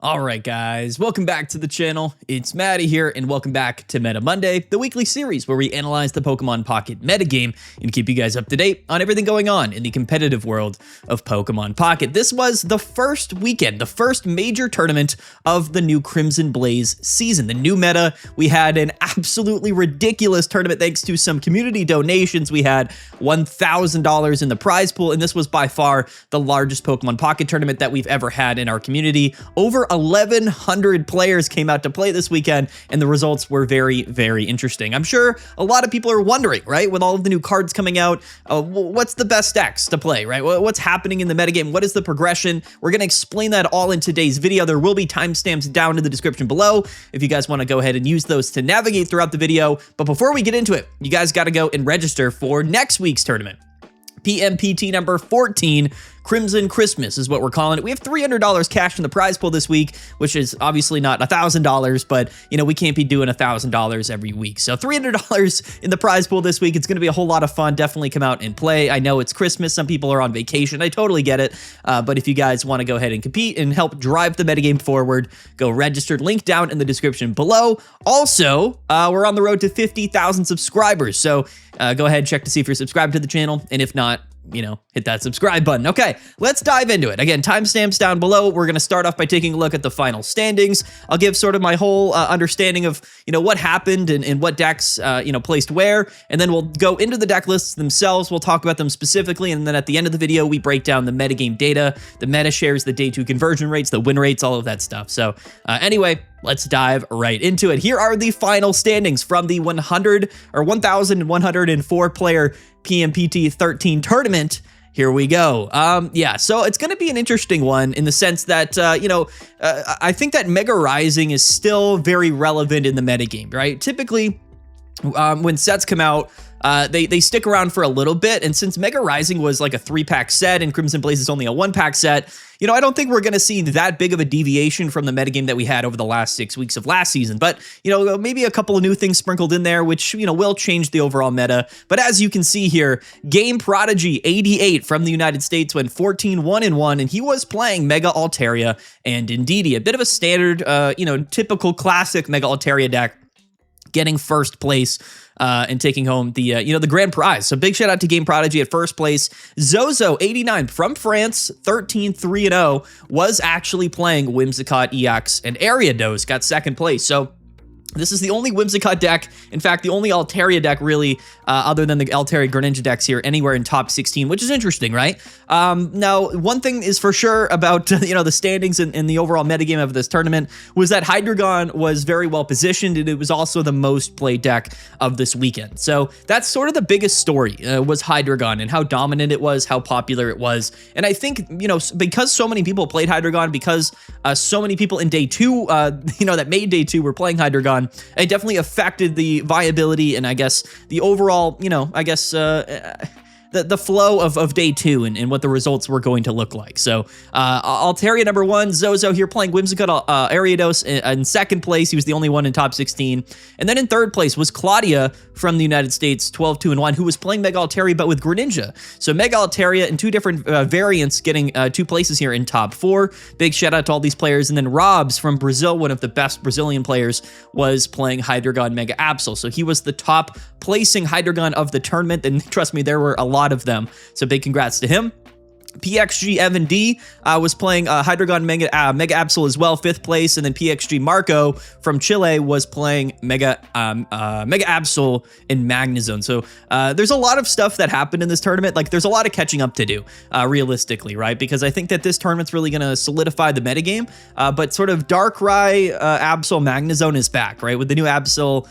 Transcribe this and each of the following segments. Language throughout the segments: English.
All right, guys, welcome back to the channel. It's Maddie here, and welcome back to Meta Monday, the weekly series where we analyze the Pokemon Pocket metagame and keep you guys up to date on everything going on in the competitive world of Pokemon Pocket. This was the first weekend, the first major tournament of the new Crimson Blaze season. The new meta, we had an absolutely ridiculous tournament thanks to some community donations. We had $1,000 in the prize pool, and this was by far the largest Pokemon Pocket tournament that we've ever had in our community. Over 1,100 players came out to play this weekend, and the results were very, very interesting. I'm sure a lot of people are wondering, right, with all of the new cards coming out, what's the best decks to play, right? What's happening in the metagame? What is the progression? We're going to explain that all in today's video. There will be timestamps down in the description below if you guys want to go ahead and use those to navigate throughout the video. But before we get into it, you guys got to go and register for next week's tournament. PMPT number 14, Crimson Christmas is what we're calling it. We have $300 cash in the prize pool this week, which is obviously not $1,000, but you know, we can't be doing $1,000 every week. So $300 in the prize pool this week. It's going to be a whole lot of fun. Definitely come out and play. I know it's Christmas. Some people are on vacation. I totally get it. But if you guys want to go ahead and compete and help drive the metagame forward, go register. Link down in the description below. Also, we're on the road to 50,000 subscribers. So go ahead, check to see if you're subscribed to the channel. And if not, you know, hit that subscribe button. Okay, let's dive into it. Again, timestamps down below. We're going to start off by taking a look at the final standings. I'll give sort of my whole understanding of, you know, what happened and what decks, you know, placed where. And then we'll go into the deck lists themselves. We'll talk about them specifically. And then at the end of the video, we break down the metagame data, the meta shares, the day 2 conversion rates, the win rates, all of that stuff. So anyway, let's dive right into it. Here are the final standings from the 1,104 player PMPT 13 tournament. Here we go. Yeah, so it's going to be an interesting one in the sense that, you know, I think that Mega Rising is still very relevant in the metagame, right? Typically, when sets come out, they stick around for a little bit, and since Mega Rising was like a 3-pack set and Crimson Blaze is only a 1-pack set, you know, I don't think we're going to see that big of a deviation from the metagame that we had over the last 6 weeks of last season. But, you know, maybe a couple of new things sprinkled in there, which, you know, will change the overall meta. But as you can see here, Game Prodigy 88 from the United States went 14-1-1, and he was playing Mega Altaria and Indeedee, a bit of a standard, you know, typical classic Mega Altaria deck, getting first place and taking home the, you know, the grand prize. So big shout out to Game Prodigy at first place. Zozo 89 from France, 13-3-0, was actually playing Whimsicott, EX, and Ariados, got second place. So this is the only Whimsicott deck, in fact, the only Altaria deck really, other than the Altaria Greninja decks here, anywhere in top 16, which is interesting, right? Now, one thing is for sure about, you know, the standings and the overall metagame of this tournament was that Hydreigon was very well positioned, and it was also the most played deck of this weekend. So that's sort of the biggest story, was Hydreigon and how dominant it was, how popular it was. And I think, you know, because so many people played Hydreigon, because so many people in day 2, you know, that made day 2 were playing Hydreigon, it definitely affected the viability and I guess the overall, you know, I guess the flow of day 2 and what the results were going to look like. So Altaria number 1, Zozo here playing Whimsicott, Ariados in second place. He was the only one in top 16. And then in third place was Claudia from the United States, 12-2-1, who was playing Mega Altaria but with Greninja. So Mega Altaria in 2 different variants, getting 2 places here in top 4. Big shout out to all these players. And then Robs from Brazil, one of the best Brazilian players, was playing Hydreigon Mega Absol. So he was the top placing Hydreigon of the tournament, and trust me, there were a lot of them. So big congrats to him. PXG Evan D was playing Hydreigon Mega Absol as well, 5th place, and then PXG Marco from Chile was playing Mega Absol in Magnezone. So there's a lot of stuff that happened in this tournament. Like, there's a lot of catching up to do, realistically, right? Because I think that this tournament's really going to solidify the metagame, but sort of Darkrai Absol Magnezone is back, right? With the new Absol,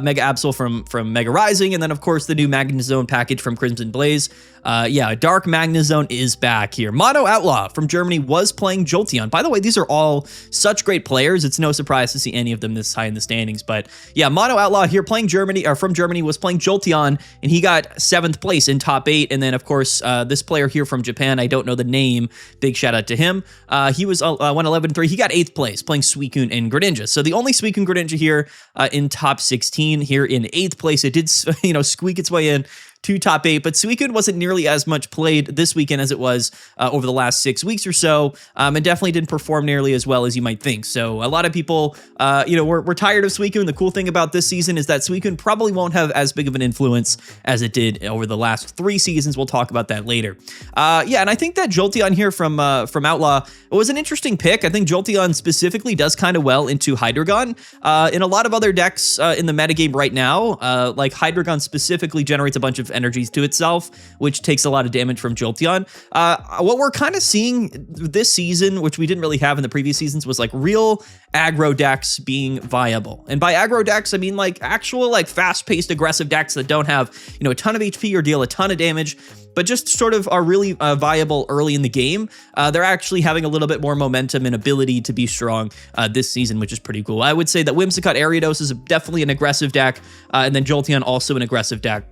Mega Absol from Mega Rising, and then, of course, the new Magnezone package from Crimson Blaze. Yeah, Dark Magnezone is back here. Mono Outlaw from Germany was playing Jolteon. By the way, these are all such great players. It's no surprise to see any of them this high in the standings. But yeah, Mono Outlaw here playing Germany, or from Germany, was playing Jolteon, and he got 7th place in top 8. And then, of course, this player here from Japan, I don't know the name. Big shout out to him. He was 111-3. He got 8th place playing Suicune and Greninja. So the only Suicune Greninja here in top 16. Here in 8th place, it did, you know, squeak its way in to top 8, but Suicune wasn't nearly as much played this weekend as it was over the last 6 weeks or so, and definitely didn't perform nearly as well as you might think. So a lot of people, we're tired of Suicune. The cool thing about this season is that Suicune probably won't have as big of an influence as it did over the last 3 seasons. We'll talk about that later. And I think that Jolteon here from Outlaw was an interesting pick. I think Jolteon specifically does kind of well into Hydreigon. In a lot of other decks in the metagame right now, like Hydreigon specifically generates a bunch of energies to itself, which takes a lot of damage from Jolteon. What we're kind of seeing this season, which we didn't really have in the previous seasons, was like real aggro decks being viable. And by aggro decks, I mean like actual like fast-paced aggressive decks that don't have, a ton of HP or deal a ton of damage, but just sort of are really viable early in the game. They're actually having a little bit more momentum and ability to be strong this season, which is pretty cool. I would say that Whimsicott Ariados is definitely an aggressive deck, and then Jolteon also an aggressive deck.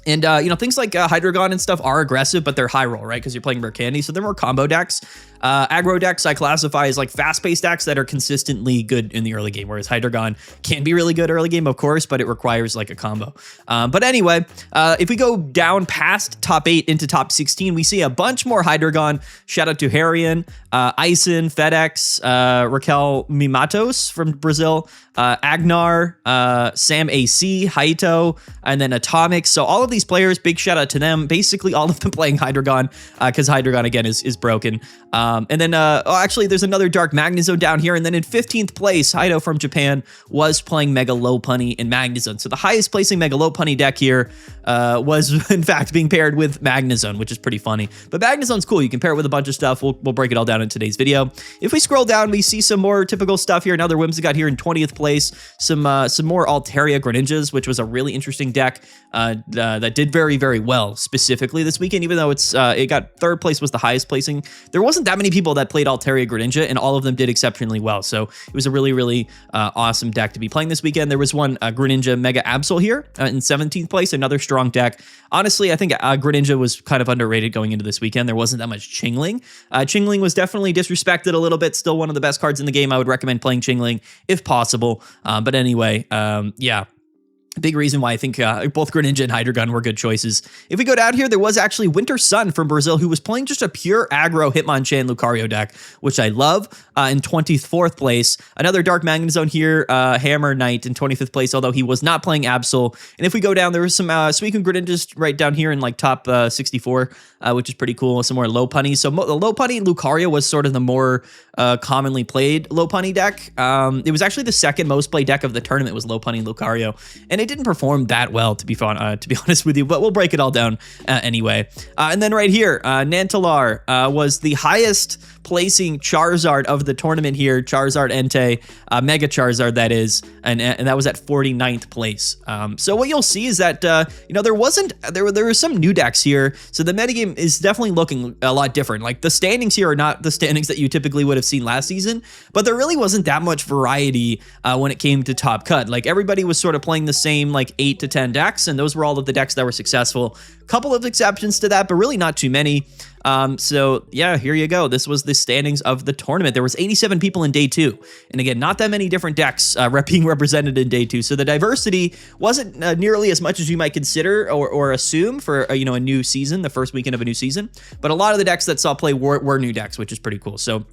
And, things like Hydreigon and stuff are aggressive, but they're high roll, right? Because you're playing Rare Candy, so they're more combo decks. Aggro decks I classify as like fast-paced decks that are consistently good in the early game, whereas Hydreigon can be really good early game, of course, but it requires like a combo. But anyway, if we go down past top 8 into top 16, we see a bunch more Hydreigon. Shout out to Harian, Ison, FedEx, Raquel Mimatos from Brazil, Agnar, Sam AC, Haito, and then Atomic. So all of these players, big shout out to them. Basically all of them playing Hydreigon, because Hydreigon again is broken. And then, actually, there's another Dark Magnezone down here. And then in 15th place, Haito from Japan was playing Mega Lopunny in Magnezone. So the highest placing Mega Lopunny deck here was, in fact, being paired with Magnezone, which is pretty funny. But Magnezone's cool. You can pair it with a bunch of stuff. We'll break it all down in today's video. If we scroll down, we see some more typical stuff here. Another Whimsicott here in 20th place. Some more Altaria Greninjas, which was a really interesting deck that did very, very well specifically this weekend, even though it got 3rd place was the highest placing. There wasn't that many people that played Altaria Greninja, and all of them did exceptionally well. So it was a really, really awesome deck to be playing this weekend. There was one Greninja Mega Absol here in 17th place, another strong deck. Honestly, I think Greninja was kind of underrated going into this weekend. There wasn't that much Chingling. Chingling was definitely disrespected a little bit. Still one of the best cards in the game. I would recommend playing Chingling if possible. But anyway, yeah. Big reason why I think both Greninja and Hydreigon were good choices. If we go down here, there was actually Winter Sun from Brazil who was playing just a pure aggro Hitmonchan Lucario deck, which I love, in 24th place. Another Dark Magnezone here, Hammer Knight in 25th place, although he was not playing Absol. And if we go down, there was some Suicune Greninjas right down here in like top 64, which is pretty cool. Some more Lopunny. So the Lopunny Lucario was sort of the more commonly played Lopunny deck. It was actually the second most played deck of the tournament was Lopunny Lucario. And it didn't perform that well, to be honest with you, but we'll break it all down anyway. And then right here, Nantalar was the highest placing Charizard of the tournament here, Charizard Entei, Mega Charizard that is, and that was at 49th place. So what you'll see is that there were some new decks here, so the metagame is definitely looking a lot different. Like the standings here are not the standings that you typically would have seen last season, but there really wasn't that much variety when it came to top cut. Like everybody was sort of playing the same like 8 to 10 decks, and those were all of the decks that were successful. Couple of exceptions to that, but really not too many. So yeah, here you go. This was the standings of the tournament. There was 87 people in day 2. And again, not that many different decks being represented in day 2. So the diversity wasn't nearly as much as you might consider or assume for, a new season, the first weekend of a new season. But a lot of the decks that saw play were new decks, which is pretty cool. So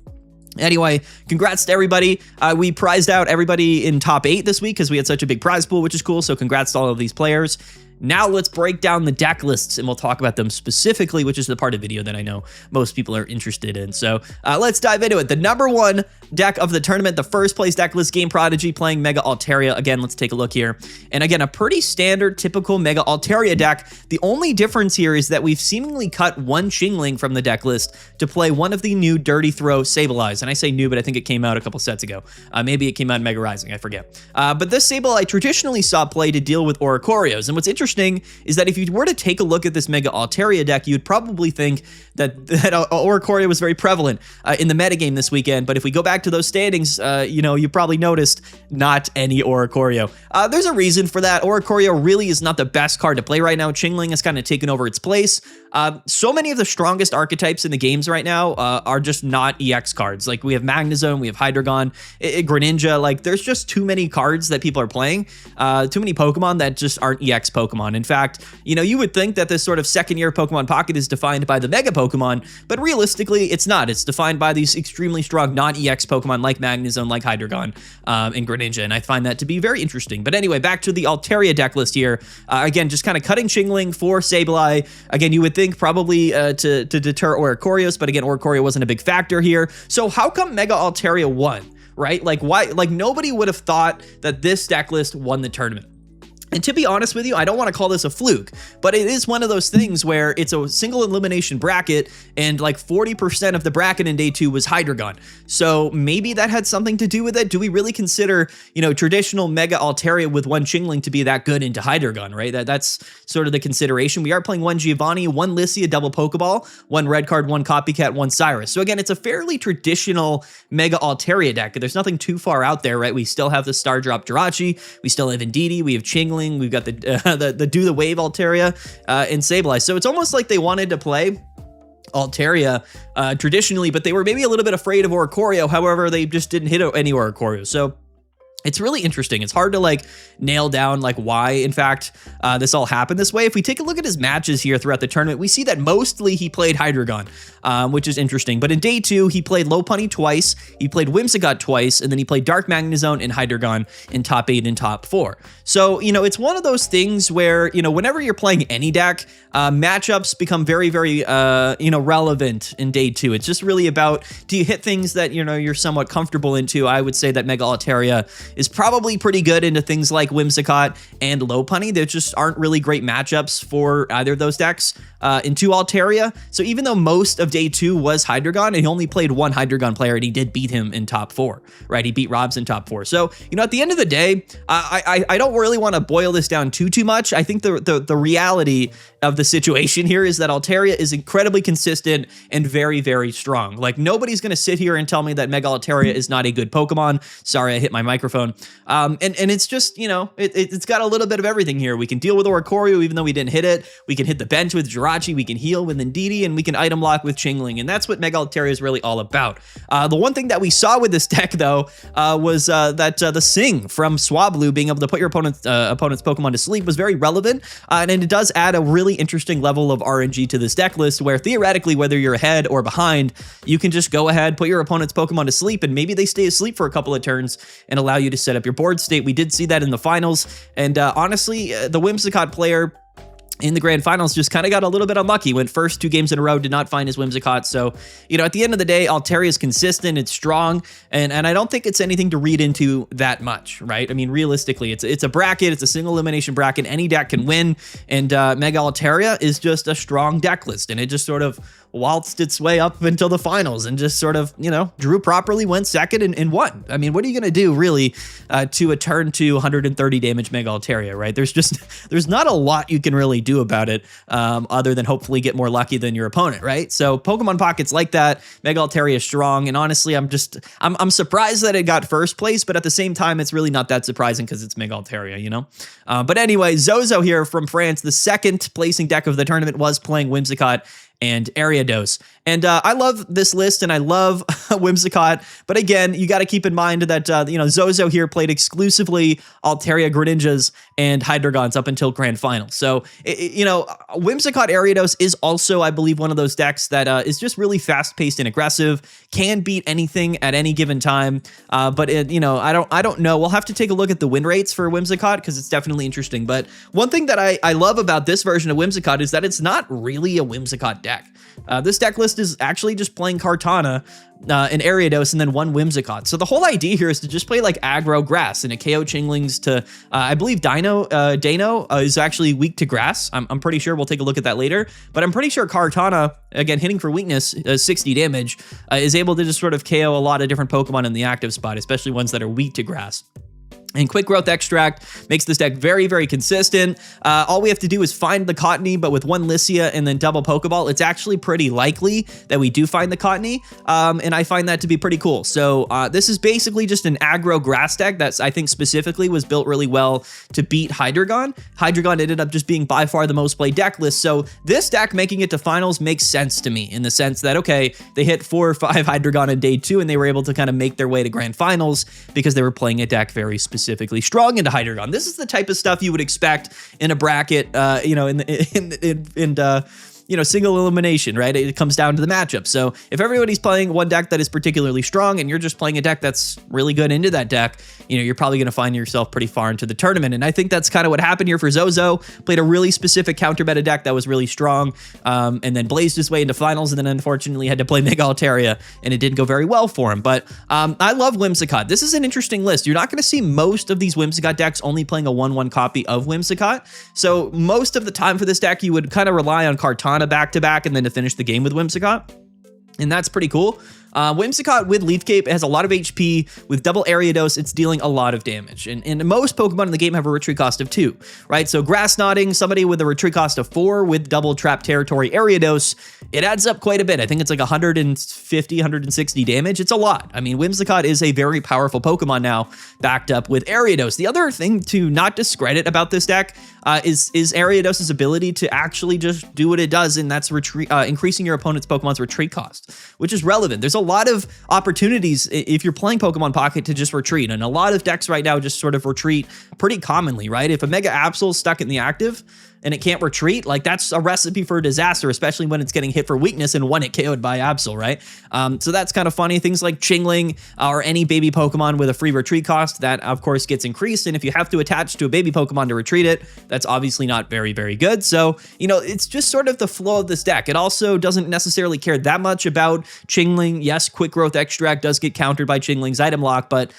anyway, congrats to everybody. We prized out everybody in top 8 this week because we had such a big prize pool, which is cool. So congrats to all of these players. Now let's break down the deck lists and we'll talk about them specifically, which is the part of video that I know most people are interested in. So let's dive into it. The number 1 deck of the tournament, the first place deck list, Game Prodigy playing Mega Altaria. Again, let's take a look here. And again, a pretty standard, typical Mega Altaria deck. The only difference here is that we've seemingly cut one Chingling from the deck list to play one of the new Dirty Throw Sableyes. And I say new, but I think it came out a couple sets ago. Maybe it came out in Mega Rising, I forget. But this Sableye I traditionally saw play to deal with Oricorios. And what's interesting is that if you were to take a look at this Mega Altaria deck, you'd probably think that Oricorio was very prevalent in the metagame this weekend. But if we go back to those standings, you probably noticed not any Oricorio. There's a reason for that. Oricorio really is not the best card to play right now. Chingling has kind of taken over its place. So many of the strongest archetypes in the games right now are just not EX cards. Like we have Magnezone, we have Hydreigon, Greninja. Like there's just too many cards that people are playing. Too many Pokemon that just aren't EX Pokemon. Pokemon. In fact, you know, you would think that this sort of second year Pokemon Pocket is defined by the Mega Pokemon, but realistically, it's not. It's defined by these extremely strong non-EX Pokemon like Magnezone, like Hydreigon, and Greninja, and I find that to be very interesting. But anyway, back to the Altaria deck list here. Again, just kind of cutting Chingling for Sableye. Again, you would think probably to deter Oricorios, but again, Oricorio wasn't a big factor here. So how come Mega Altaria won, right? Like why? Like nobody would have thought that this deck list won the tournament. And to be honest with you, I don't want to call this a fluke, but it is one of those things where it's a single elimination bracket and like 40% of the bracket in day 2 was Hydreigon. So maybe that had something to do with it. Do we really consider, you know, traditional Mega Altaria with one Chingling to be that good into Hydreigon, right? That's sort of the consideration. We are playing one Giovanni, one Lissy, a double Pokeball, one red card, one Copycat, one Cyrus. So again, it's a fairly traditional Mega Altaria deck. There's nothing too far out there, right? We still have the Star Drop Jirachi, we still have Indeedee, we have Chingling, we've got the Do the Wave Altaria and Sableye. So it's almost like they wanted to play Altaria traditionally, but they were maybe a little bit afraid of Oricorio. However, they just didn't hit any Oricorio. So it's really interesting. It's hard to like nail down like why, in fact, this all happened this way. If we take a look at his matches here throughout the tournament, we see that mostly he played Hydreigon, which is interesting. But in day 2, he played Lopunny twice, he played Whimsicott twice, and then he played Dark Magnezone and Hydreigon in top 8 and top 4. So, you know, it's one of those things where, you know, whenever you're playing any deck, matchups become very, very, you know, relevant in day 2. It's just really about, do you hit things that, you know, you're somewhat comfortable into? I would say that Mega Altaria is probably pretty good into things like Whimsicott and Lopunny. There just aren't really great matchups for either of those decks into Altaria. So even though most of day 2 was Hydreigon, and he only played one Hydreigon player, and he did beat him in top 4, right? He beat Robs in top 4. So, you know, at the end of the day, I don't really want to boil this down too much. I think the reality of the situation here is that Altaria is incredibly consistent and very, very strong. Like nobody's going to sit here and tell me that Mega Altaria is not a good Pokemon. Sorry, I hit my microphone. And it's just, you know, it's got a little bit of everything here. We can deal with Oricorio even though we didn't hit it. We can hit the bench with Jirachi. We can heal with Indeedee, and we can item lock with Chingling. And that's what Mega Altaria is really all about. The one thing that we saw with this deck, though, was that the Sing from Swablu, being able to put your opponent's Pokemon to sleep, was very relevant. And it does add a really interesting level of RNG to this deck list, where theoretically, whether you're ahead or behind, you can just go ahead, put your opponent's Pokemon to sleep, and maybe they stay asleep for a couple of turns and allow you to set up your board state. We did see that in the finals, and honestly, the Whimsicott player in the grand finals just kind of got a little bit unlucky. Went first 2 games in a row, did not find his Whimsicott. So, you know, at the end of the day, Altaria is consistent, it's strong, and I don't think it's anything to read into that much, right? I mean, realistically, it's a bracket, it's a single elimination bracket, any deck can win, and Mega Altaria is just a strong deck list, and it just sort of waltzed its way up until the finals and just sort of, you know, drew properly, went second and won. I mean, what are you going to do really to a turn to 130 damage Mega Altaria, right? There's not a lot you can really do about it other than hopefully get more lucky than your opponent, right? So Pokemon Pocket's like that. Mega Altaria is strong, and honestly, I'm surprised that it got first place, but at the same time, it's really not that surprising because it's Mega Altaria, you know? But anyway, Zozo here from France, the second placing deck of the tournament, was playing Whimsicott and Ariados. And I love this list, and I love Whimsicott, but again, you got to keep in mind that, you know, Zozo here played exclusively Altaria Greninjas and Hydreigons up until Grand Final. So, you know, Whimsicott Ariados is also, I believe, one of those decks that is just really fast-paced and aggressive, can beat anything at any given time, but, you know, I don't know. We'll have to take a look at the win rates for Whimsicott because it's definitely interesting. But one thing that I love about this version of Whimsicott is that it's not really a Whimsicott deck. This deck list is actually just playing Kartana, an Ariados, and then one Whimsicott. So the whole idea here is to just play like aggro grass and a KO Chinglings to, I believe Dano is actually weak to grass. I'm pretty sure. We'll take a look at that later. But I'm pretty sure Kartana, again, hitting for weakness, 60 damage, is able to just sort of KO a lot of different Pokemon in the active spot, especially ones that are weak to grass. And Quick Growth Extract makes this deck very, very consistent. All we have to do is find the Cottony, but with one Lyssia and then double Pokeball, it's actually pretty likely that we do find the Cottony, and I find that to be pretty cool. So this is basically just an aggro grass deck that's, I think, specifically was built really well to beat Hydreigon. Hydreigon ended up just being by far the most played deck list, so this deck making it to finals makes sense to me in the sense that, okay, they hit 4 or 5 Hydreigon in day 2, and they were able to kind of make their way to grand finals because they were playing a deck very specific. specifically strong into Hydreigon. This is the type of stuff you would expect in a bracket, you know, single elimination, right? It comes down to the matchup. So if everybody's playing one deck that is particularly strong and you're just playing a deck that's really good into that deck, you know, you're probably going to find yourself pretty far into the tournament. And I think that's kind of what happened here for Zozo. Played a really specific counter meta deck that was really strong, and then blazed his way into finals, and then unfortunately had to play Mega Altaria, and it didn't go very well for him. But I love Whimsicott. This is an interesting list. You're not going to see most of these Whimsicott decks only playing a 1/1 copy of Whimsicott. So most of the time for this deck, you would kind of rely on Kartana back-to-back and then to finish the game with Whimsicott. And that's pretty cool. Whimsicott with Leaf Cape has a lot of HP. With double Ariados, it's dealing a lot of damage. And most Pokemon in the game have a retreat cost of 2, right? So Grass Knotting, somebody with a retreat cost of 4 with double Trap Territory Ariados, it adds up quite a bit. I think it's like 150, 160 damage. It's a lot. I mean, Whimsicott is a very powerful Pokemon now, backed up with Ariados. The other thing to not discredit about this deck is Ariados' ability to actually just do what it does, and that's increasing your opponent's Pokemon's retreat cost, which is relevant. There's a lot of opportunities if you're playing Pokemon Pocket to just retreat, and a lot of decks right now just sort of retreat pretty commonly, right? If a Mega Absol's stuck in the active and it can't retreat, like that's a recipe for a disaster, especially when it's getting hit for weakness and one hit KO'd by Absol, right? So that's kind of funny. Things like Chingling or any baby Pokemon with a free retreat cost, that of course gets increased. And if you have to attach to a baby Pokemon to retreat it, that's obviously not very, very good. So, you know, it's just sort of the flow of this deck. It also doesn't necessarily care that much about Chingling. Yes, Quick Growth Extract does get countered by Chingling's item lock, but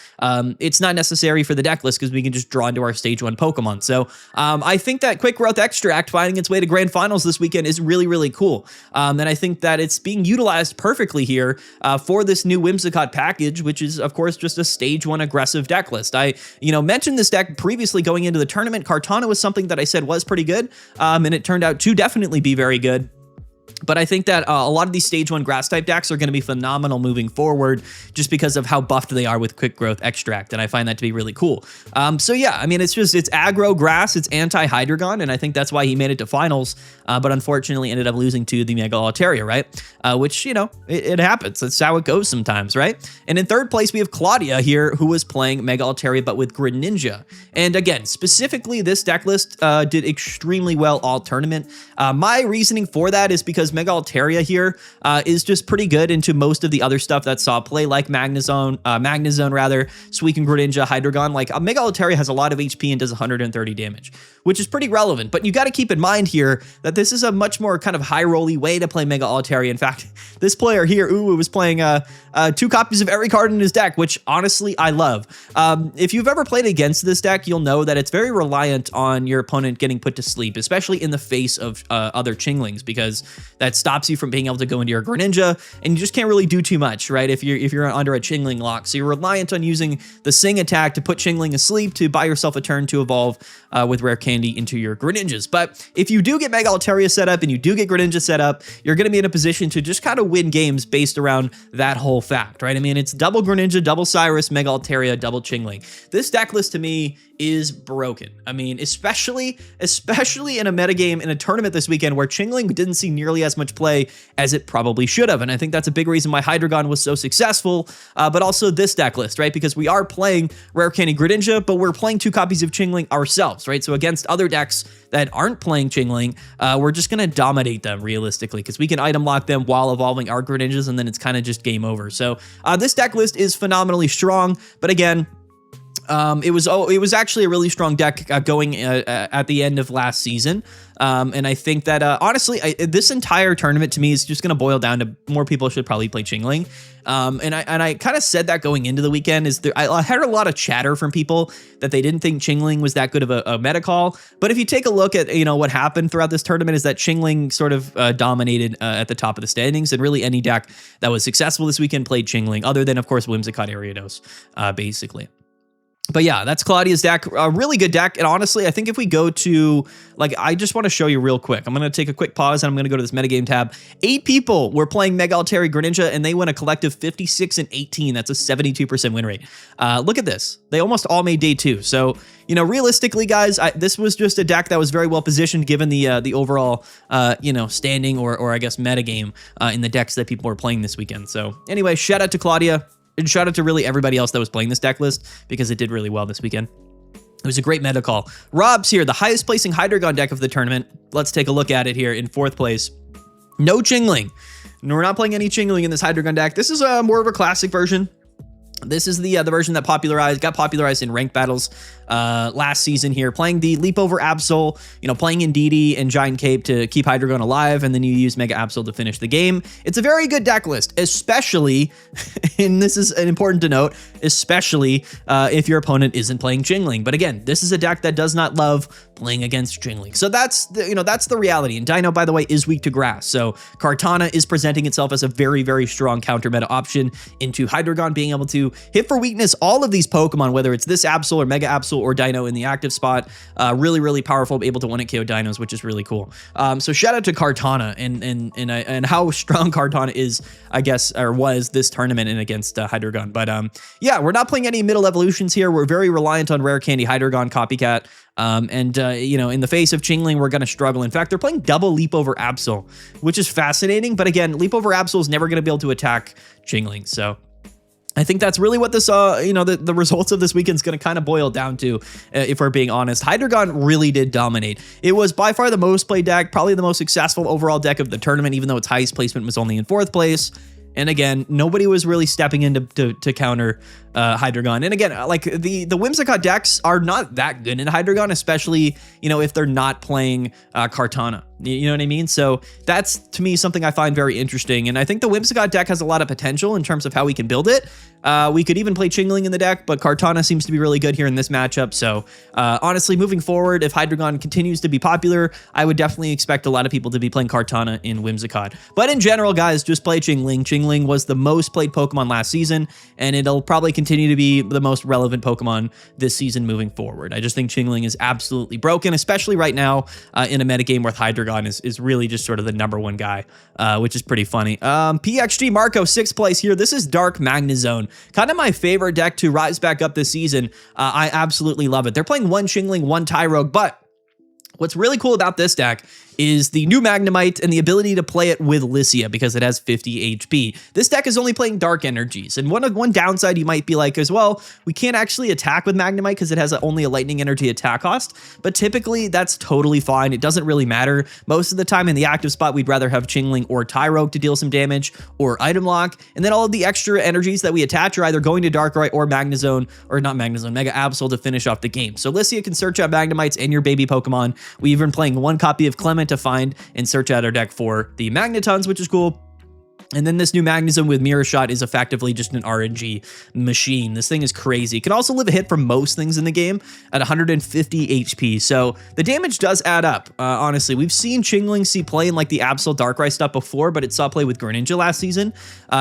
it's not necessary for the deck list because we can just draw into our stage 1 Pokemon. So I think that Quick Growth Extract finding its way to grand finals this weekend is really, really cool. And I think that it's being utilized perfectly here for this new Whimsicott package, which is, of course, just a stage 1 aggressive deck list. I, mentioned this deck previously going into the tournament. Kartana was something that I said was pretty good, and it turned out to definitely be very good. But I think that a lot of these stage 1 grass type decks are going to be phenomenal moving forward just because of how buffed they are with Quick Growth Extract. And I find that to be really cool. So yeah, I mean, it's aggro grass, it's anti-Hydreigon, and I think that's why he made it to finals, but unfortunately ended up losing to the Mega Altaria, right? Which, it happens. That's how it goes sometimes, right? And in third place, we have Claudia here, who was playing Mega Altaria, but with Greninja. And again, specifically, this deck list did extremely well all tournament. My reasoning for that is because Mega Altaria here is just pretty good into most of the other stuff that saw play, like Magnezone, Suicune, Greninja, Hydreigon. Like Mega Altaria has a lot of HP and does 130 damage, which is pretty relevant. But you got to keep in mind here that this is a much more kind of high rolly way to play Mega Altaria. In fact, this player here, was playing 2 copies of every card in his deck, which honestly I love. If you've ever played against this deck, you'll know that it's very reliant on your opponent getting put to sleep, especially in the face of other Chinglings, because that stops you from being able to go into your Greninja, and you just can't really do too much, right? If you're under a Chingling lock, so you're reliant on using the Sing attack to put Chingling asleep to buy yourself a turn to evolve with Rare Candy into your Greninjas. But if you do get Mega Altaria set up and you do get Greninja set up, you're going to be in a position to just kind of win games based around that whole fact, right? I mean, it's double Greninja, double Cyrus, Mega Altaria, double Chingling. This deck list to me is broken. I mean, especially in a metagame in a tournament this weekend where Chingling didn't see nearly as much play as it probably should have. And I think that's a big reason why Hydreigon was so successful, but also this deck list, right? Because we are playing Rare Candy Greninja, but we're playing 2 copies of Chingling ourselves, right? So against other decks that aren't playing Chingling, we're just going to dominate them realistically because we can item lock them while evolving our Greninjas, and then it's kind of just game over. So this deck list is phenomenally strong, but again, it was actually a really strong deck going at the end of last season. And I think that, honestly, this entire tournament to me is just going to boil down to more people should probably play Chingling. And I kind of said that going into the weekend. I heard a lot of chatter from people that they didn't think Chingling was that good of a meta call. But if you take a look at, what happened throughout this tournament is that Chingling sort of dominated at the top of the standings, and really any deck that was successful this weekend played Chingling, other than, of course, Whimsicott Ariados, basically. But yeah, that's Claudia's deck, a really good deck. And honestly, I think if we go to, I just want to show you real quick. I'm going to take a quick pause and I'm going to go to this metagame tab. 8 people were playing Mega Altaria Greninja and they went a collective 56-18. That's a 72% win rate. Look at this. They almost all made day 2. So, realistically, guys, this was just a deck that was very well positioned given the overall, standing or I guess metagame in the decks that people were playing this weekend. So anyway, shout out to Claudia. And shout out to really everybody else that was playing this deck list because it did really well this weekend. It was a great meta call. Rob's here, the highest placing Hydreigon deck of the tournament. Let's take a look at it here in 4th place. No Chingling. We're not playing any Chingling in this Hydreigon deck. This is more of a classic version. This is the version that got popularized in ranked battles last season here, playing the Leap over Absol, playing Indeedee and Giant Cape to keep Hydreigon alive, and then you use Mega Absol to finish the game. It's a very good deck list, especially, and this is important to note, especially if your opponent isn't playing Chingling. But again, this is a deck that does not love playing against Chingling. So that's the reality. And Dino, by the way, is weak to grass. So Kartana is presenting itself as a very, very strong counter meta option into Hydreigon being able to hit for weakness all of these Pokemon, whether it's this Absol or Mega Absol or Dino in the active spot. Really, really powerful, able to one-hit KO Dinos, which is really cool. So shout out to Kartana and how strong Kartana is, I guess, or was this tournament and against Hydreigon. But yeah, we're not playing any middle evolutions here. We're very reliant on Rare Candy Hydreigon Copycat. In the face of Chingling, we're going to struggle. In fact, they're playing double Leap over Absol, which is fascinating. But again, Leap over Absol is never going to be able to attack Chingling. So I think that's really what this, the results of this weekend is going to kind of boil down to, if we're being honest. Hydreigon really did dominate. It was by far the most played deck, probably the most successful overall deck of the tournament, even though its highest placement was only in 4th place. And again, nobody was really stepping in to counter Hydreigon. And again, like the Whimsicott decks are not that good in Hydreigon, especially, if they're not playing Kartana. You know what I mean? So that's, to me, something I find very interesting. And I think the Whimsicott deck has a lot of potential in terms of how we can build it. We could even play Chingling in the deck, but Kartana seems to be really good here in this matchup. So honestly, moving forward, if Hydreigon continues to be popular, I would definitely expect a lot of people to be playing Kartana in Whimsicott. But in general, guys, just play Chingling. Chingling was the most played Pokemon last season, and it'll probably continue to be the most relevant Pokemon this season moving forward. I just think Chingling is absolutely broken, especially right now in a metagame where Hydreigon is really just sort of the #1 guy, which is pretty funny. PXG Marco, 6th place here. This is Dark Magnezone. Kind of my favorite deck to rise back up this season. I absolutely love it. They're playing 1 Chingling, 1 Tyrogue, but what's really cool about this deck is the new Magnemite and the ability to play it with Lycia because it has 50 HP. This deck is only playing dark energies, and one downside you might be like as well, we can't actually attack with Magnemite because it has only a lightning energy attack cost, but typically that's totally fine. It doesn't really matter. Most of the time in the active spot, we'd rather have Chingling or Tyrogue to deal some damage or item lock, and then all of the extra energies that we attach are either going to Darkrai or Magnezone, or not Magnezone, Mega Absol to finish off the game. So Lycia can search out Magnemites and your baby Pokemon. We've been playing 1 copy of Clement to find and search out our deck for the Magnetons, which is cool. And then this new Magnezone with Mirror Shot is effectively just an RNG machine. This thing is crazy. It can also live a hit from most things in the game at 150 HP. So the damage does add up. Honestly, we've seen Chingling see play in like the Absol Darkrai stuff before, but it saw play with Greninja last season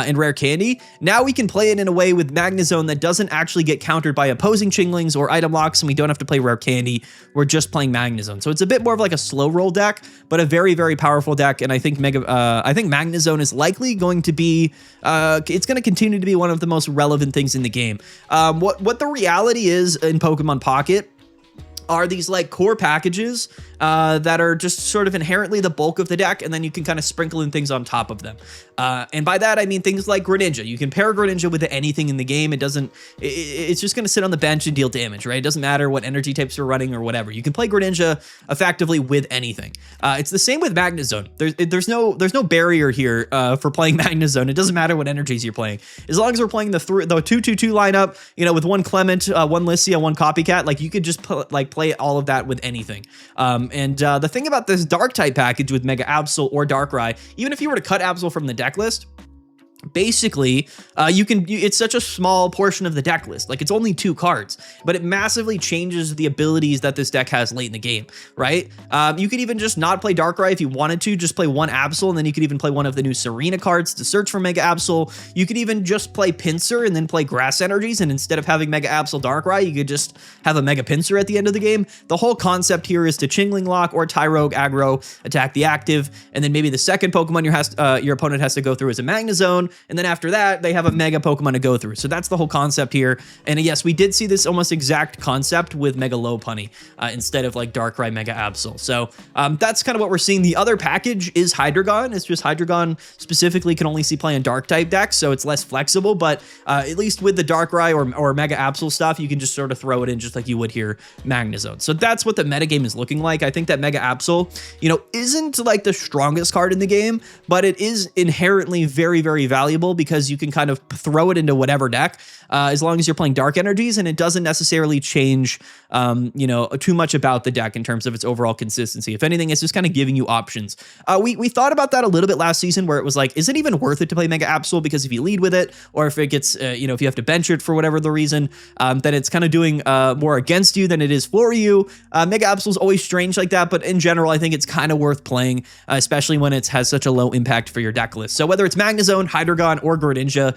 in Rare Candy. Now we can play it in a way with Magnezone that doesn't actually get countered by opposing Chinglings or item locks, and we don't have to play Rare Candy. We're just playing Magnezone. So it's a bit more of like a slow roll deck, but a very, very powerful deck. And I think Magnezone is likely going to be, it's going to continue to be one of the most relevant things in the game. What the reality is in Pokemon Pocket are these like core packages that are just sort of inherently the bulk of the deck, and then you can kind of sprinkle in things on top of them. And by that, I mean things like Greninja. You can pair Greninja with anything in the game. It's just going to sit on the bench and deal damage, right? It doesn't matter what energy types you're running or whatever. You can play Greninja effectively with anything. It's the same with Magnezone. There's no barrier here for playing Magnezone. It doesn't matter what energies you're playing. As long as we're playing the 2-2-2 lineup, with 1 Clement, 1 Lycia, 1 Copycat, like you could just play all of that with anything. And the thing about this Dark type package with Mega Absol or Darkrai, even if you were to cut Absol from the deck list, basically, it's such a small portion of the deck list. Like, it's only 2 cards, but it massively changes the abilities that this deck has late in the game, right? You could even just not play Darkrai if you wanted to, just play 1 Absol, and then you could even play one of the new Serena cards to search for Mega Absol. You could even just play Pinsir and then play Grass Energies, and instead of having Mega Absol Darkrai, you could just have a Mega Pinsir at the end of the game. The whole concept here is to Chingling lock or Tyrogue aggro, attack the active, and then maybe the second Pokemon your opponent has to go through is a Magnezone, and then after that, they have a Mega Pokemon to go through. So that's the whole concept here. And yes, we did see this almost exact concept with Mega Lopunny instead of like Darkrai Mega Absol. So that's kind of what we're seeing. The other package is Hydreigon. It's just Hydreigon specifically can only see play in Dark type decks, so it's less flexible. But at least with the Darkrai or Mega Absol stuff, you can just sort of throw it in just like you would here Magnezone. So that's what the metagame is looking like. I think that Mega Absol, you know, isn't like the strongest card in the game, but it is inherently very, very valuable because you can kind of throw it into whatever deck as long as you're playing Dark Energies, and it doesn't necessarily change, you know, too much about the deck in terms of its overall consistency. If anything, it's just kind of giving you options. We thought about that a little bit last season, where it was like, is it even worth it to play Mega Absol? Because if you lead with it, or if it gets, you know, if you have to bench it for whatever the reason, then it's kind of doing more against you than it is for you. Mega Absol is always strange like that, but in general, I think it's kind of worth playing, especially when it has such a low impact for your deck list. So whether it's Magnezone, Hydreigon, or Greninja,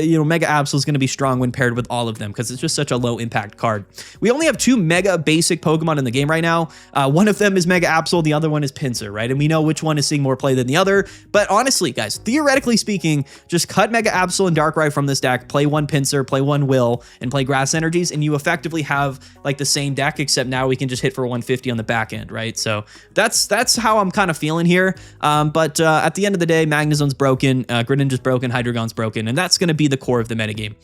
you know, Mega Absol is going to be strong when paired with all of them because it's just such a low impact card. We only have 2 Mega basic Pokemon in the game right now. One of them is Mega Absol, the other one is Pinsir, right? And we know which one is seeing more play than the other. But honestly, guys, theoretically speaking, just cut Mega Absol and Darkrai from this deck, play one Pinsir, play one Will, and play Grass Energies, and you effectively have like the same deck, except now we can just hit for 150 on the back end, right? So that's how I'm kind of feeling here. But at the end of the day, Magnezone's broken, Greninja's broken, Hydreigon's broken, and that's going to be the core of the metagame.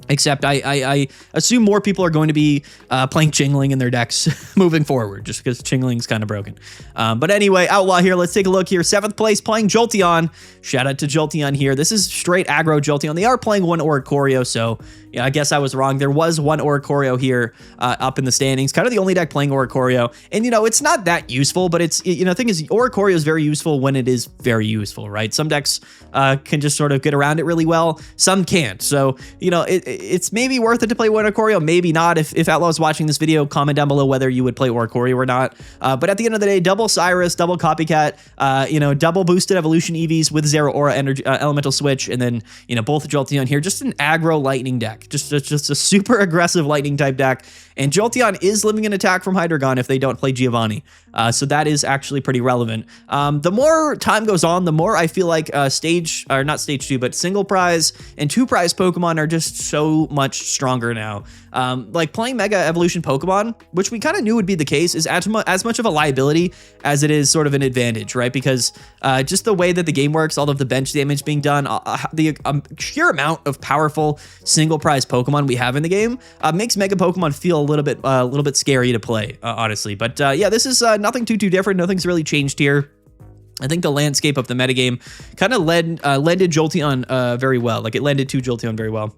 Except I assume more people are going to be playing Chingling in their decks moving forward, just because Chingling's kind of broken. But anyway, Outlaw here. Let's take a look here. 7th place playing Jolteon. Shout out to Jolteon here. This is straight aggro Jolteon. They are playing one Oricorio, so yeah, I guess I was wrong. There was one Oricorio here up in the standings. Kind of the only deck playing Oricorio. And, you know, it's not that useful, but it's, you know, the thing is, Oricorio is very useful when it is very useful, right? Some decks can just sort of get around it really well. Some can't. So, you know, it's maybe worth it to play Oricorio, maybe not. If Outlaw is watching this video, comment down below whether you would play Oricorio or not. But at the end of the day, double Cyrus, double Copycat, you know, double boosted evolution EVs with Zero Aura energy, elemental switch, and then, you know, both Jolteon here. Just an aggro lightning deck. Just a super aggressive lightning type deck. And Jolteon is living an attack from Hydreigon if they don't play Giovanni. So that is actually pretty relevant. The more time goes on, the more I feel like not stage 2, but single prize and 2 prize Pokemon are just so much stronger now. Like playing Mega Evolution Pokemon, which we kind of knew would be the case, is as much of a liability as it is sort of an advantage, right? Because just the way that the game works, all of the bench damage being done, the sheer amount of powerful single prize Pokemon we have in the game makes Mega Pokemon feel a little bit scary to play, honestly. But yeah, this is nothing too different. Nothing's really changed here. I think the landscape of the metagame kind of lended Jolteon very well. Like it lended to Jolteon very well.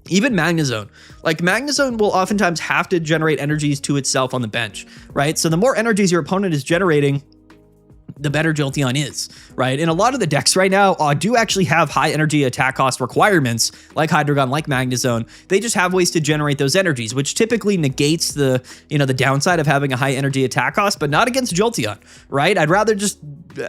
Even Magnezone. Like Magnezone will oftentimes have to generate energies to itself on the bench, right? So the more energies your opponent is generating, the better Jolteon is, right? And a lot of the decks right now do actually have high energy attack cost requirements, like Hydreigon, like Magnezone. They just have ways to generate those energies, which typically negates the, you know, the downside of having a high energy attack cost, but not against Jolteon, right? I'd rather just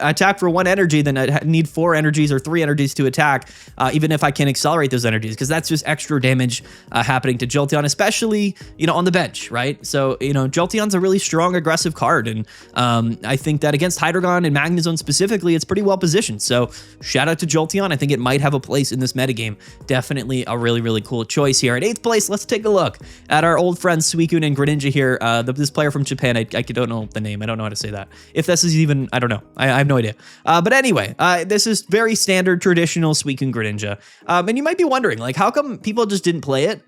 attack for 1 energy than I need 4 energies or 3 energies to attack, even if I can accelerate those energies, because that's just extra damage happening to Jolteon, especially, you know, on the bench, right? So, you know, Jolteon's a really strong, aggressive card, and I think that against Hydreigon and Magnezone specifically, it's pretty well positioned. So shout out to Jolteon. I think it might have a place in this metagame. Definitely a really, really cool choice here. At 8th place, let's take a look at our old friends Suicune and Greninja here. This player from Japan, I don't know the name. I don't know how to say that. If this is even, I don't know. I have no idea. But anyway, this is very standard, traditional Suicune Greninja. And you might be wondering, like, how come people just didn't play it?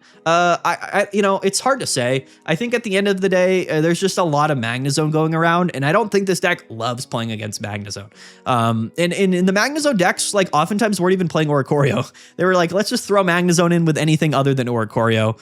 You know, it's hard to say. I think at the end of the day, there's just a lot of Magnezone going around, and I don't think this deck loves playing against Magnezone. And in the Magnezone decks, like, oftentimes weren't even playing Oricorio. They were like, let's just throw Magnezone in with anything other than Oricorio,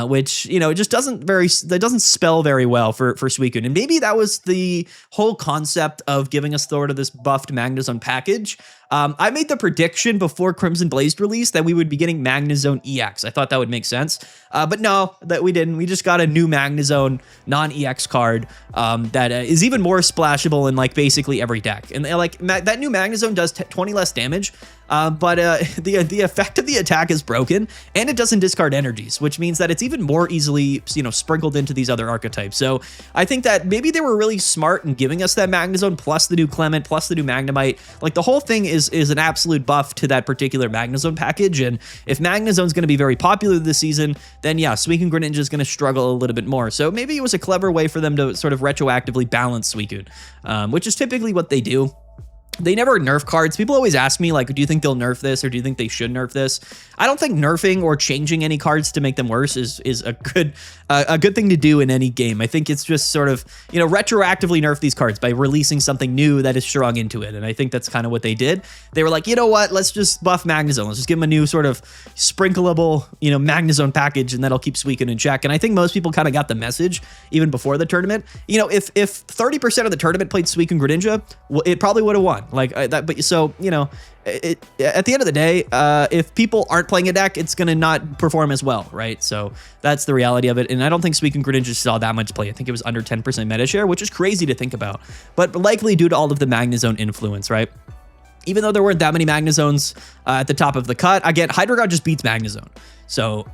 which, you know, it just that doesn't spell very well for Suicune. And maybe that was the whole concept of giving us sort of this buffed Magnezone package. I made the prediction before Crimson Blazed release that we would be getting Magnezone EX. I thought that would make sense. But no, that we didn't. We just got a new Magnezone non-EX card that is even more splashable in like basically every deck. And like that new Magnezone does 20 less damage, But the effect of the attack is broken, and it doesn't discard energies, which means that it's even more easily, you know, sprinkled into these other archetypes. So I think that maybe they were really smart in giving us that Magnezone plus the new Clement plus the new Magnemite. Like the whole thing is an absolute buff to that particular Magnezone package. And if Magnezone's going to be very popular this season, then yeah, Suicune Greninja is going to struggle a little bit more. So maybe it was a clever way for them to sort of retroactively balance Suicune, which is typically what they do. They never nerf cards. People always ask me, like, do you think they'll nerf this or do you think they should nerf this? I don't think nerfing or changing any cards to make them worse is a good thing to do in any game. I think it's just sort of, you know, retroactively nerf these cards by releasing something new that is strung into it. And I think that's kind of what they did. They were like, you know what, let's just buff Magnezone. Let's just give them a new sort of sprinkleable, you know, Magnezone package, and that'll keep Suicune in check. And I think most people kind of got the message even before the tournament. You know, if 30% of the tournament played Suicune Greninja, well, it probably would have won. Like that, but so, you know, at the end of the day, if people aren't playing a deck, it's going to not perform as well, right? So that's the reality of it. And I don't think Suicune Greninja saw that much play. I think it was under 10% meta share, which is crazy to think about, but likely due to all of the Magnezone influence, right? Even though there weren't that many Magnezones at the top of the cut, again, Hydreigon just beats Magnezone. So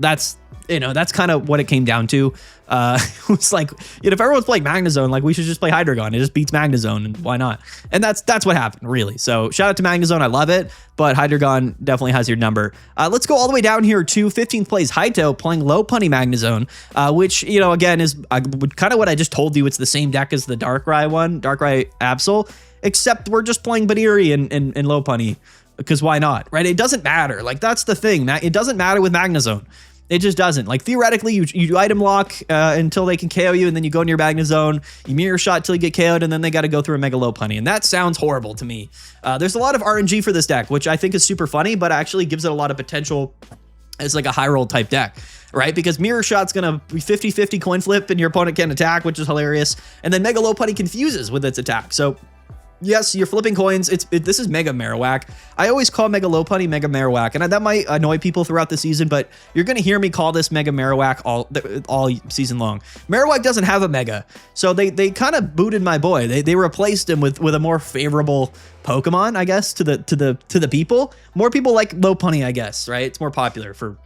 that's, you know, that's kind of what it came down to. It was like, you know, if everyone's playing Magnezone, like we should just play Hydreigon. It just beats Magnezone, and why not? And that's what happened, really. So shout out to Magnezone. I love it, but Hydreigon definitely has your number. Let's go all the way down here to 15th place Haito playing Lopunny Magnezone, which, you know, again, is kind of what I just told you. It's the same deck as the Darkrai one, Darkrai Absol, except we're just playing Baniri and Lopunny, because why not, right? It doesn't matter. Like, that's the thing. It doesn't matter with Magnezone. It just doesn't. Like, theoretically, you item lock until they can KO you, and then you go in your Magnezone, you mirror shot till you get KO'd, and then they got to go through a Mega Lopunny, and that sounds horrible to me. There's a lot of RNG for this deck, which I think is super funny, but actually gives it a lot of potential as like a high roll type deck, right? Because mirror shot's gonna be 50-50 coin flip, and your opponent can't attack, which is hilarious, and then Mega Lopunny confuses with its attack. So yes, you're flipping coins. This is Mega Marowak. I always call Mega Lopunny Mega Marowak, and that might annoy people throughout the season, but you're going to hear me call this Mega Marowak all season long. Marowak doesn't have a Mega, so they kind of booted my boy. They replaced him with a more favorable Pokemon, I guess, to the people. More people like Lopunny, I guess, right? It's more popular for,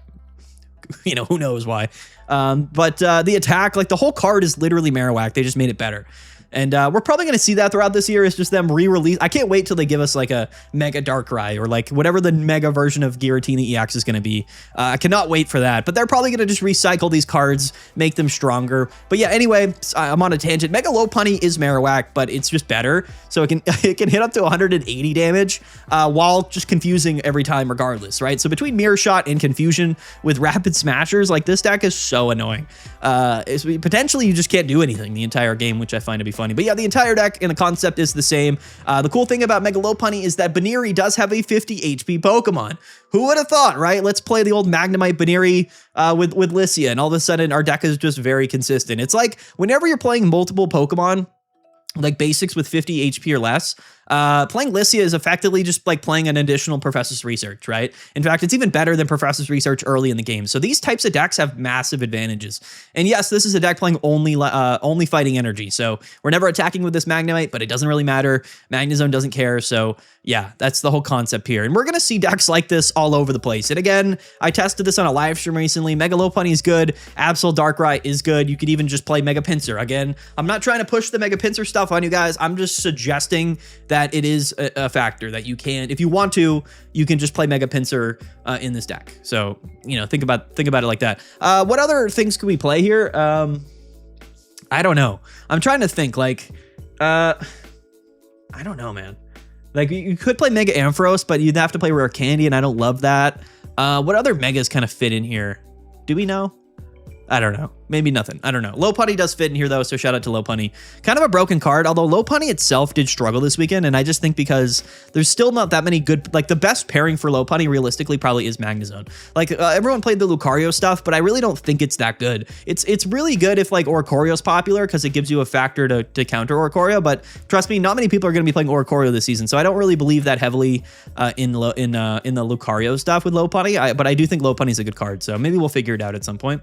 you know, who knows why. But the attack, like the whole card is literally Marowak. They just made it better. And we're probably going to see that throughout this year. It's just them re-release. I can't wait till they give us like a Mega Darkrai or like whatever the Mega version of Giratina EX is going to be. I cannot wait for that. But they're probably going to just recycle these cards, make them stronger. But yeah, anyway, I'm on a tangent. Mega Lopunny is Marowak, but it's just better. So it can hit up to 180 damage while just confusing every time regardless, right? So between Mirror Shot and Confusion with Rapid Smashers, like this deck is so annoying. Potentially you just can't do anything the entire game, which I find to be funny. But yeah, the entire deck and the concept is the same. The cool thing about Mega Lopunny is that Baniri does have a 50 HP Pokemon. Who would have thought, right? Let's play the old Magnemite Baniri with Lycia, and all of a sudden our deck is just very consistent. It's like whenever you're playing multiple Pokemon, like basics with 50 HP or less, playing Lycia is effectively just like playing an additional Professor's Research, right? In fact, it's even better than Professor's Research early in the game. So these types of decks have massive advantages. And yes, this is a deck playing only fighting energy. So we're never attacking with this Magnemite, but it doesn't really matter. Magnezone doesn't care. So yeah, that's the whole concept here. And we're going to see decks like this all over the place. And again, I tested this on a live stream recently. Mega Lopunny is good. Absol Darkrai is good. You could even just play Mega Pinsir. Again, I'm not trying to push the Mega Pinsir stuff on you guys. I'm just suggesting that it is a factor that you can, if you want to, you can just play Mega Pinsir in this deck. So, you know, think about it like that. What other things could we play here? I don't know. I'm trying to think, like, I don't know, man. Like, you could play Mega Ampharos, but you'd have to play Rare Candy, and I don't love that. What other Megas kind of fit in here? Do we know? I don't know. Maybe nothing. I don't know. Lopunny does fit in here, though, so shout out to Lopunny. Kind of a broken card, although Lopunny itself did struggle this weekend, and I just think because there's still not that many good... Like, the best pairing for Lopunny, realistically, probably is Magnezone. Like, everyone played the Lucario stuff, but I really don't think it's that good. It's really good if, like, Oricorio's popular, because it gives you a factor to counter Oricorio, but trust me, not many people are going to be playing Oricorio this season, so I don't really believe that heavily in the Lucario stuff with Lopunny, but I do think Lopunny's a good card, so maybe we'll figure it out at some point.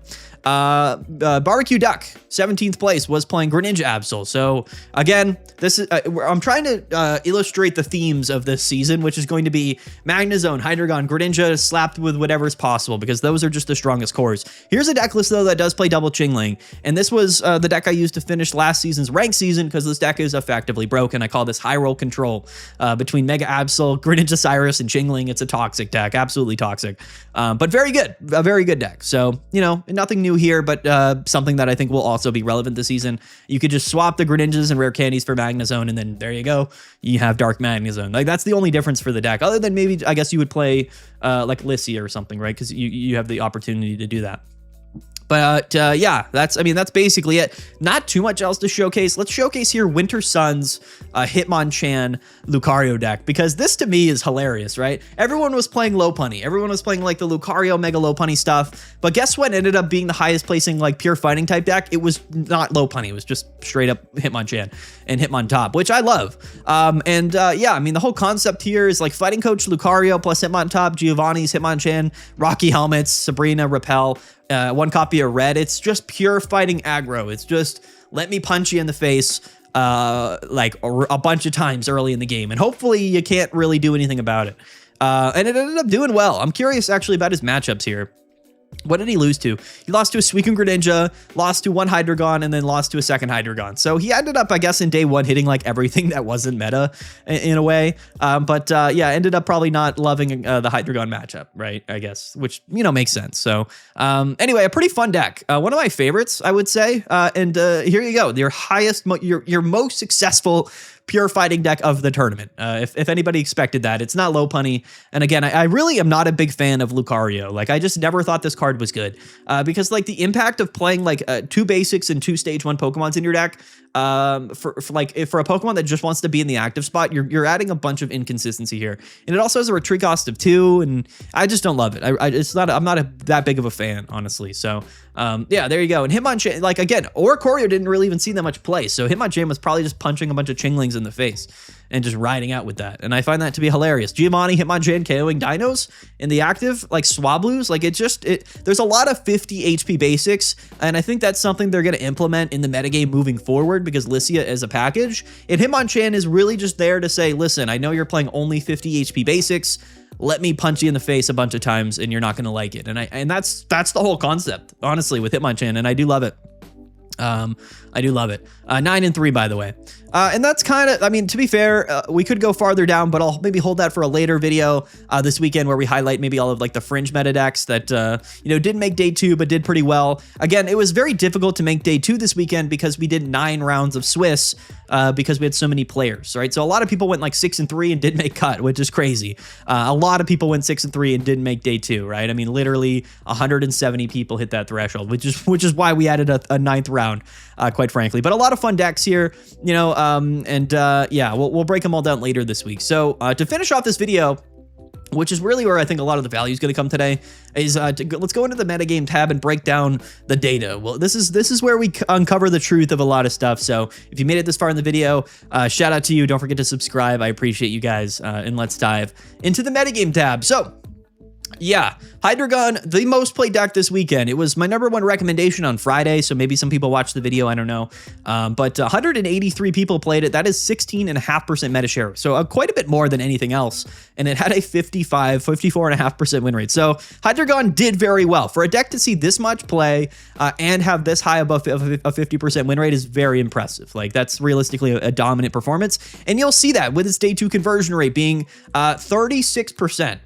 Barbecue Duck, 17th place, was playing Greninja Absol. So again, this is I'm trying to illustrate the themes of this season, which is going to be Magnezone, Hydreigon, Greninja slapped with whatever is possible, because those are just the strongest cores. Here's a deck list though that does play double Chingling, and this was the deck I used to finish last season's ranked season, because this deck is effectively broken. I call this high roll control between Mega Absol, Greninja Cyrus, and Chingling. It's a toxic deck, absolutely toxic, but very good, a very good deck. So, you know, nothing new here, but something that I think will also be relevant this season. You could just swap the Greninjas and rare candies for Magnezone, and then there you go. You have Dark Magnezone. Like, that's the only difference for the deck, other than maybe, I guess you would play like Lissia or something, right? Because you have the opportunity to do that. But yeah, that's basically it. Not too much else to showcase. Let's showcase here Winter Sun's Hitmonchan Lucario deck, because this to me is hilarious, right? Everyone was playing Lopunny. Everyone was playing like the Lucario Mega Lopunny stuff. But guess what ended up being the highest placing like pure fighting type deck? It was not Lopunny. It was just straight up Hitmonchan and Hitmontop, which I love. Yeah, I mean, the whole concept here is like Fighting Coach Lucario plus Hitmontop, Giovanni's Hitmonchan, Rocky Helmets, Sabrina, Repel, one copy of Red. It's just pure fighting aggro. It's just let me punch you in the face like a bunch of times early in the game, and hopefully you can't really do anything about it. And it ended up doing well. I'm curious actually about his matchups here. What did he lose to? He lost to a Suicune Greninja, lost to one Hydreigon, and then lost to a second Hydreigon. So he ended up, I guess, in day one hitting like everything that wasn't meta in a way. Yeah, ended up probably not loving the Hydreigon matchup, right? I guess, which, you know, makes sense. So anyway, a pretty fun deck. One of my favorites, I would say. Here you go. Your highest, your most successful pure fighting deck of the tournament. If anybody expected that, it's not Lopunny. And again, I really am not a big fan of Lucario. Like, I just never thought this card was good because like the impact of playing like 2 basics and 2 stage 1 Pokemons in your deck, for a Pokemon that just wants to be in the active spot, you're adding a bunch of inconsistency here. And it also has a retreat cost of 2, and I just don't love it. I'm not that big of a fan, honestly. So yeah, there you go. And Hitmonchan, like, again, Oricorio didn't really even see that much play, so Hitmonchan was probably just punching a bunch of Chinglings in the face and just riding out with that. And I find that to be hilarious. Giovanni, Hitmonchan KOing dinos in the active, like Swablues, like there's a lot of 50 HP basics, and I think that's something they're going to implement in the metagame moving forward, because Lissia is a package, and Hitmonchan is really just there to say, listen, I know you're playing only 50 HP basics, let me punch you in the face a bunch of times and you're not going to like it. And that's the whole concept, honestly, with Hitmonchan, and I do love it. I do love it. 9-3, by the way. And that's kind of, I mean, to be fair, we could go farther down, but I'll maybe hold that for a later video this weekend, where we highlight maybe all of like the fringe meta decks that, you know, didn't make day 2, but did pretty well. Again, it was very difficult to make day 2 this weekend because we did 9 rounds of Swiss because we had so many players, right? So a lot of people went like 6-3 and didn't make cut, which is crazy. A lot of people went 6-3 and didn't make day 2, right? I mean, literally 170 people hit that threshold, which is why we added a 9th round, quite frankly. But a lot of fun decks here, you know, yeah, we'll break them all down later this week. So to finish off this video, which is really where I think a lot of the value is going to come today, is let's go into the metagame tab and break down the data. Well, this is where we uncover the truth of a lot of stuff. So if you made it this far in the video, shout out to you. Don't forget to subscribe. I appreciate you guys. And let's dive into the metagame tab. So yeah, Hydreigon, the most played deck this weekend. It was my #1 recommendation on Friday, so maybe some people watched the video, I don't know. But 183 people played it. That is 16.5% meta share, so quite a bit more than anything else. And it had a 54.5% win rate. So Hydreigon did very well. For a deck to see this much play and have this high above a 50% win rate is very impressive. Like, that's realistically a dominant performance. And you'll see that with its day 2 conversion rate being 36%.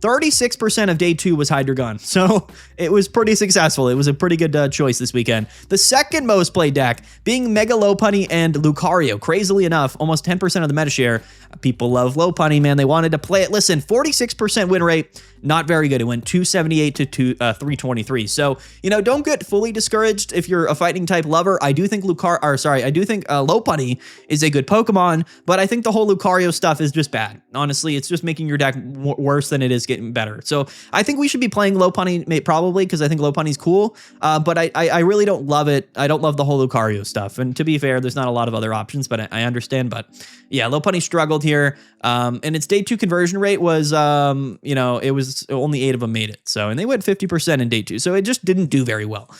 36% of day 2 was Hydreigon, so it was pretty successful. It was a pretty good choice this weekend. The second most played deck being Mega Lopunny and Lucario. Crazily enough, almost 10% of the meta share. People love Lopunny, man. They wanted to play it. Listen, 46% win rate, not very good. It went 278 to 323. So, you know, don't get fully discouraged if you're a fighting type lover. I do think Lopunny is a good Pokemon, but I think the whole Lucario stuff is just bad. Honestly, it's just making your deck worse than it is getting better. So I think we should be playing Lopunny probably, because I think Lopunny's cool, but I really don't love it. I don't love the whole Lucario stuff. And to be fair, there's not a lot of other options, but I understand. But yeah, Lopunny struggled here. And its day 2 conversion rate was, you know, it was because only 8 of them made it. So, and they went 50% in day 2. So it just didn't do very well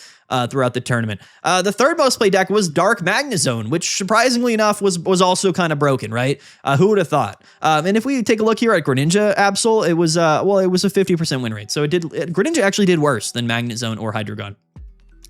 throughout the tournament. The third most played deck was Dark Magnezone, which surprisingly enough was also kind of broken, right? Who would have thought? And if we take a look here at Greninja Absol, it was it was a 50% win rate. So Greninja actually did worse than Magnezone or Hydreigon.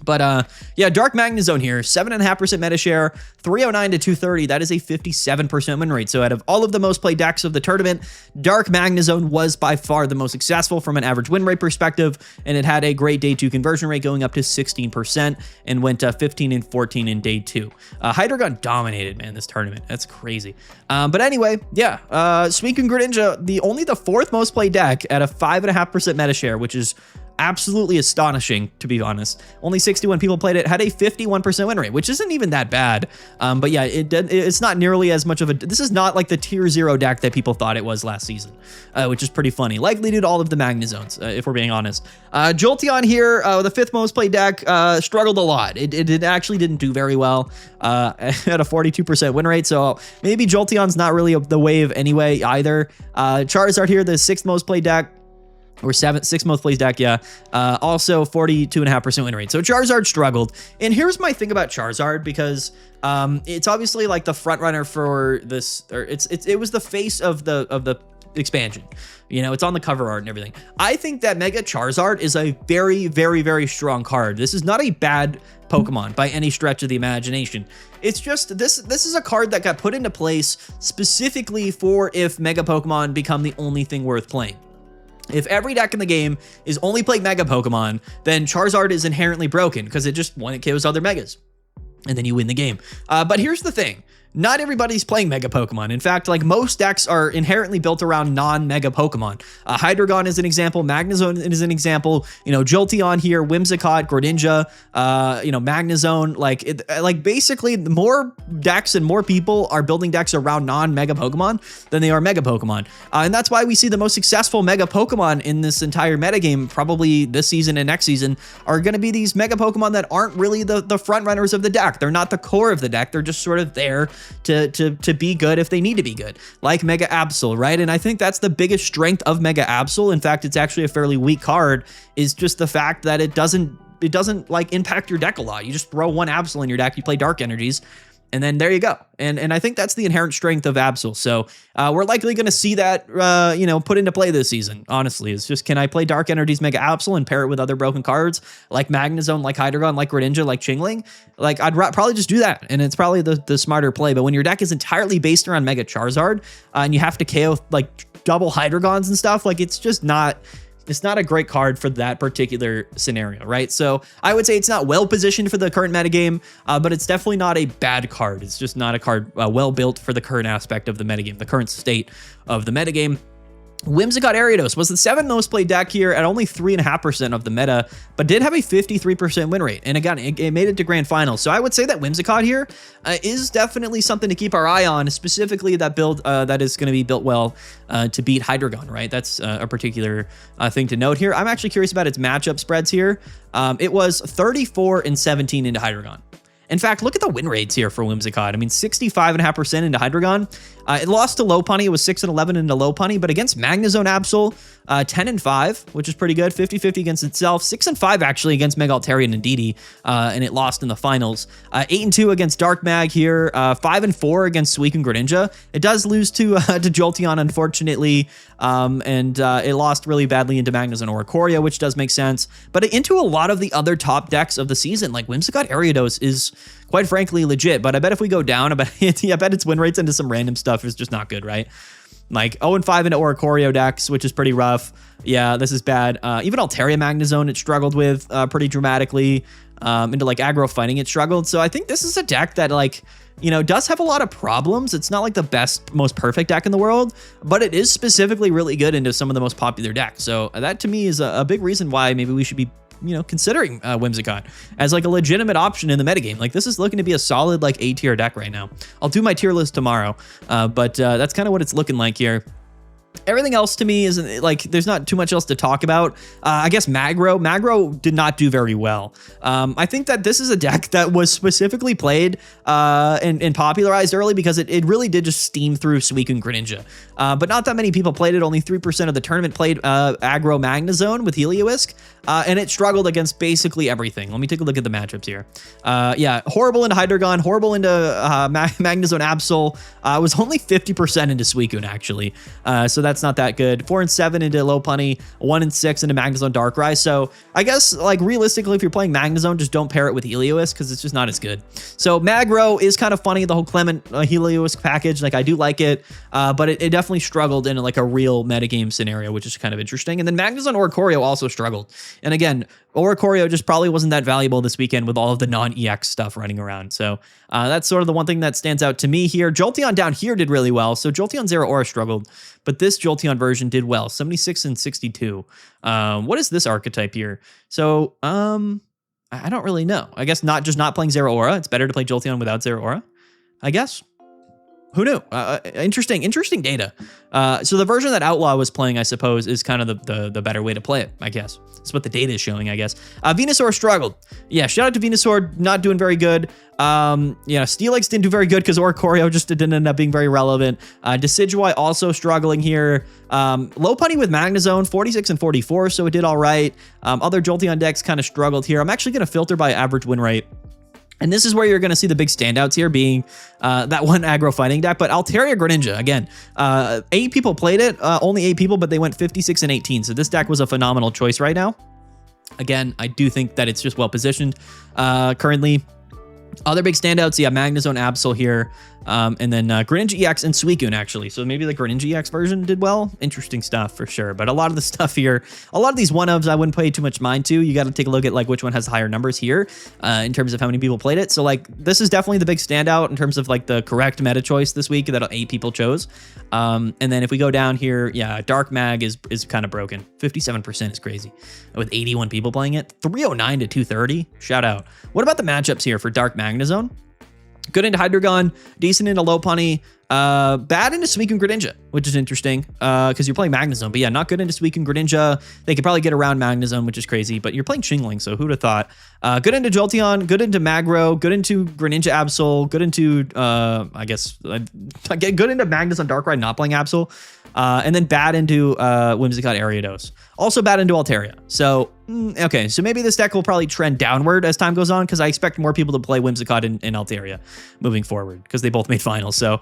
But yeah, Dark Magnezone here, 7.5% meta share, 309 to 230. That is a 57% win rate. So out of all of the most played decks of the tournament, Dark Magnezone was by far the most successful from an average win rate perspective, and it had a great day 2 conversion rate going up to 16% and went 15 and 14 in day 2. Hydreigon dominated, man, this tournament. That's crazy. But anyway, yeah, Suicune Greninja, only the 4th most played deck at a 5.5% meta share, which is absolutely astonishing, to be honest. Only 61 people played it, had a 51% win rate, which isn't even that bad. But yeah, it's not nearly as much of a... This is not like the tier 0 deck that people thought it was last season, which is pretty funny. Likely due to all of the Magnezones, if we're being honest. Jolteon here, the 5th most played deck, struggled a lot. It actually didn't do very well. At a 42% win rate, so maybe Jolteon's not really the wave anyway either. Charizard here, the 6th most played deck, or 6th most played deck, yeah. Also 42.5% win rate. So Charizard struggled. And here's my thing about Charizard, because it's obviously like the front runner for this, or it was the face of the expansion. You know, it's on the cover art and everything. I think that Mega Charizard is a very, very, very strong card. This is not a bad Pokemon by any stretch of the imagination. It's just this is a card that got put into place specifically for if Mega Pokemon become the only thing worth playing. If every deck in the game is only playing Mega Pokemon, then Charizard is inherently broken because it kills other Megas, and then you win the game. But here's the thing. Not everybody's playing Mega Pokemon. In fact, like most decks are inherently built around non-Mega Pokemon. Hydreigon is an example. Magnezone is an example. You know, Jolteon here, Whimsicott, Greninja, you know, Magnezone. Like basically, more decks and more people are building decks around non-Mega Pokemon than they are Mega Pokemon. And that's why we see the most successful Mega Pokemon in this entire metagame, probably this season and next season, are going to be these Mega Pokemon that aren't really the front runners of the deck. They're not the core of the deck. They're just sort of there to be good if they need to be good, like Mega Absol, right? And I think that's the biggest strength of Mega Absol. In fact, it's actually a fairly weak card, is just the fact that it doesn't like impact your deck a lot. You just throw one Absol in your deck, you play Dark Energies, and then there you go. And I think that's the inherent strength of Absol. So we're likely going to see that, you know, put into play this season. Honestly, it's just, can I play Dark Energies Mega Absol and pair it with other broken cards like Magnezone, like Hydreigon, like Greninja, like Chingling? Like I'd probably just do that, and it's probably the smarter play. But when your deck is entirely based around Mega Charizard and you have to KO like double Hydreigons and stuff, like it's just not... It's not a great card for that particular scenario, right? So I would say it's not well positioned for the current metagame, but it's definitely not a bad card. It's just not a card well built for the current aspect of the metagame, the current state of the metagame. Whimsicott Ariados was the 7th most played deck here at only 3.5% of the meta, but did have a 53% win rate. And again, it made it to grand finals. So I would say that Whimsicott here is definitely something to keep our eye on, specifically that build that is going to be built well to beat Hydreigon, right? That's a particular thing to note here. I'm actually curious about its matchup spreads here. It was 34 and 17 into Hydreigon. In fact, look at the win rates here for Whimsicott. I mean, 65.5% into Hydreigon. It lost to Lopunny. It was 6 and 11 into Lopunny, but against Magnezone Absol, 10 and 5, which is pretty good. 50-50 against itself. 6 and 5 actually against Mega Altaria and Didi, and it lost in the finals. 8 and 2 against Dark Mag here. 5 and 4 against Suicune Greninja. It does lose to Jolteon, unfortunately, and it lost really badly into Magnezone Oricorio, which does make sense. But into a lot of the other top decks of the season, like Whimsicott Ariados is quite frankly legit. But I bet if we go down, I bet its win rates into some random stuff is just not good, right? Like 0 and 5 into Oricorio decks, which is pretty rough. Yeah, this is bad. Even Altaria Magnezone, it struggled with pretty dramatically. Into like aggro fighting, it struggled. So I think this is a deck that, like, you know, does have a lot of problems. It's not like the best, most perfect deck in the world, but it is specifically really good into some of the most popular decks. So that to me is a big reason why maybe we should be, you know, considering Whimsicott as like a legitimate option in the metagame. Like this is looking to be a solid like A tier deck right now. I'll do my tier list tomorrow, but that's kind of what it's looking like here. Everything else to me isn't like there's not too much else to talk about. I guess Magro did not do very well. I think that this is a deck that was specifically played and popularized early because it really did just steam through Suicune Greninja. But not that many people played it. Only 3% of the tournament played aggro Magnezone with Heliolisk. And it struggled against basically everything. Let me take a look at the matchups here. Yeah, horrible into Hydreigon, horrible into Magnezone Absol. Was only 50% into Suicune, actually. So that's not that good. 4 and 7 into Lopunny, 1 and 6 into Magnezone Darkrai. So I guess, like, realistically, if you're playing Magnezone, just don't pair it with Heliolisk because it's just not as good. So Magro is kind of funny, the whole Clement Heliolisk package. Like, I do like it, but it definitely struggled in, like, a real metagame scenario, which is kind of interesting. And then Magnezone Oricorio also struggled. And again, Oricorio just probably wasn't that valuable this weekend with all of the non-EX stuff running around. So that's sort of the one thing that stands out to me here. Jolteon down here did really well. So Jolteon Zero Aura struggled, but this Jolteon version did well, 76 and 62. What is this archetype here? So I don't really know. I guess not playing Zero Aura. It's better to play Jolteon without Zero Aura, I guess. Who knew? Interesting data. So the version that Outlaw was playing, I suppose, is kind of the better way to play it, I guess. That's what the data is showing, I guess. Venusaur struggled. Yeah, shout out to Venusaur, not doing very good. Yeah, Steelix didn't do very good because Oricorio just didn't end up being very relevant. Decidueye also struggling here. Lopunny with Magnezone, 46 and 44, so it did all right. Other Jolteon decks kind of struggled here. I'm actually going to filter by average win rate. And this is where you're going to see the big standouts here being that one aggro fighting deck. But Altaria Greninja, again, 8 people played it, only 8 people, but they went 56 and 18. So this deck was a phenomenal choice right now. Again, I do think that it's just well positioned currently. Other big standouts, yeah, Magnezone Absol here, and then Greninja EX and Suicune, actually. So maybe the Greninja EX version did well. Interesting stuff for sure. But a lot of the stuff here, a lot of these one-ofs I wouldn't pay too much mind to. You got to take a look at like which one has the higher numbers here in terms of how many people played it. So like this is definitely the big standout in terms of like the correct meta choice this week that 8 people chose. And then if we go down here, yeah, Dark Mag is kind of broken. 57% is crazy with 81 people playing it. 309 to 230. Shout out. What about the matchups here for Dark Magnezone? Good into Hydreigon, decent into Lopunny, bad into Suicune Greninja, which is interesting because you're playing Magnezone. But yeah, not good into Suicune Greninja. They could probably get around Magnezone, which is crazy, but you're playing Chingling, so who'd have thought? Good into Jolteon, good into Magro, good into Greninja Absol, good into, I guess, good into Magnezone Darkrai, not playing Absol, and then bad into Whimsicott Ariados. Also bad into Altaria. So, okay, so maybe this deck will probably trend downward as time goes on because I expect more people to play Whimsicott and Altaria moving forward because they both made finals. So,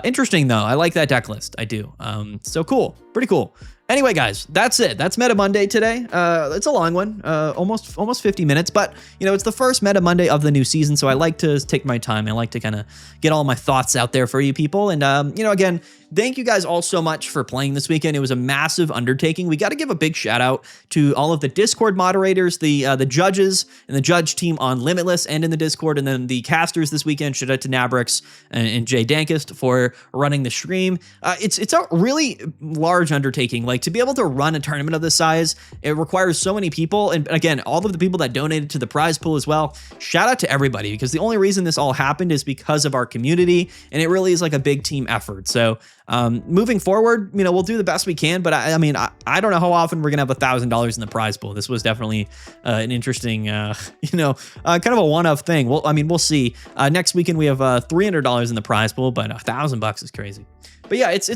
interesting though. I like that deck list. I do. So cool. Pretty cool. Anyway, guys, that's it. That's Meta Monday today. It's a long one, almost 50 minutes, but you know, it's the first Meta Monday of the new season, so I like to take my time. I like to kind of get all my thoughts out there for you people. And you know, again, thank you guys all so much for playing this weekend. It was a massive undertaking. We got to give a big shout out to all of the Discord moderators, the judges and the judge team on Limitless and in the Discord, and then the casters this weekend. Shout out to Nabrix and Jay Dankist for running the stream. It's a really large undertaking. Like to be able to run a tournament of this size, it requires so many people. And again, all of the people that donated to the prize pool as well. Shout out to everybody because the only reason this all happened is because of our community, and it really is like a big team effort. So moving forward, you know, we'll do the best we can, but I mean, I don't know how often we're gonna have $1,000 in the prize pool. This was definitely an interesting, you know, kind of a one-off thing. Well, I mean, we'll see. Next weekend we have $300 in the prize pool, but $1,000 is crazy. But yeah, it's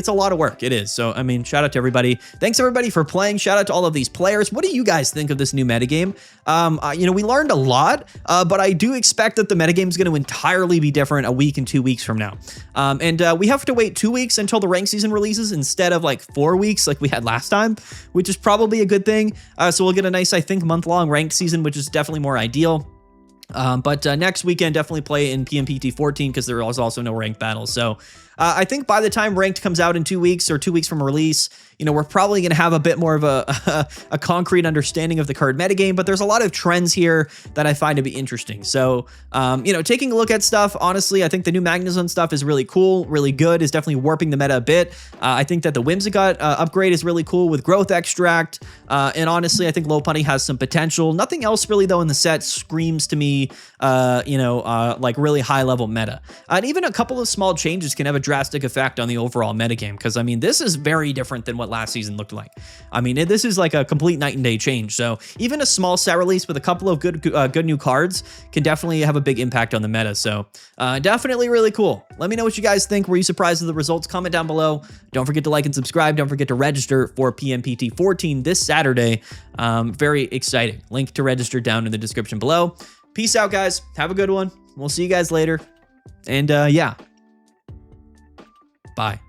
a lot of work. It is. So, I mean, shout out to everybody. Thanks everybody for playing. Shout out to all of these players. What do you guys think of this new metagame? You know, we learned a lot, but I do expect that the metagame is going to entirely be different a week and 2 weeks from now. And we have to wait 2 weeks until the ranked season releases instead of like 4 weeks like we had last time, which is probably a good thing. So we'll get a nice, I think, month-long ranked season, which is definitely more ideal. But next weekend, definitely play in PMPT 14 because there is also no ranked battles. So I think by the time ranked comes out in 2 weeks or 2 weeks from release, you know, we're probably going to have a bit more of a concrete understanding of the card metagame, but there's a lot of trends here that I find to be interesting. So, you know, taking a look at stuff, honestly, I think the new Magnezone stuff is really cool, really good, is definitely warping the meta a bit. I think that the Whimsicott upgrade is really cool with Growth Extract, and honestly, I think Lopunny has some potential. Nothing else really, though, in the set screams to me, you know, like really high-level meta. And even a couple of small changes can have a drastic effect on the overall metagame, because, I mean, this is very different than what last season looked like. I mean, this is like a complete night and day change. So even a small set release with a couple of good new cards can definitely have a big impact on the meta. So definitely really cool. Let me know what you guys think. Were you surprised with the results? Comment down below. Don't forget to like and subscribe. Don't forget to register for PMPT 14 this Saturday. Very exciting. Link to register down in the description below. Peace out, guys. Have a good one. We'll see you guys later. And yeah, bye.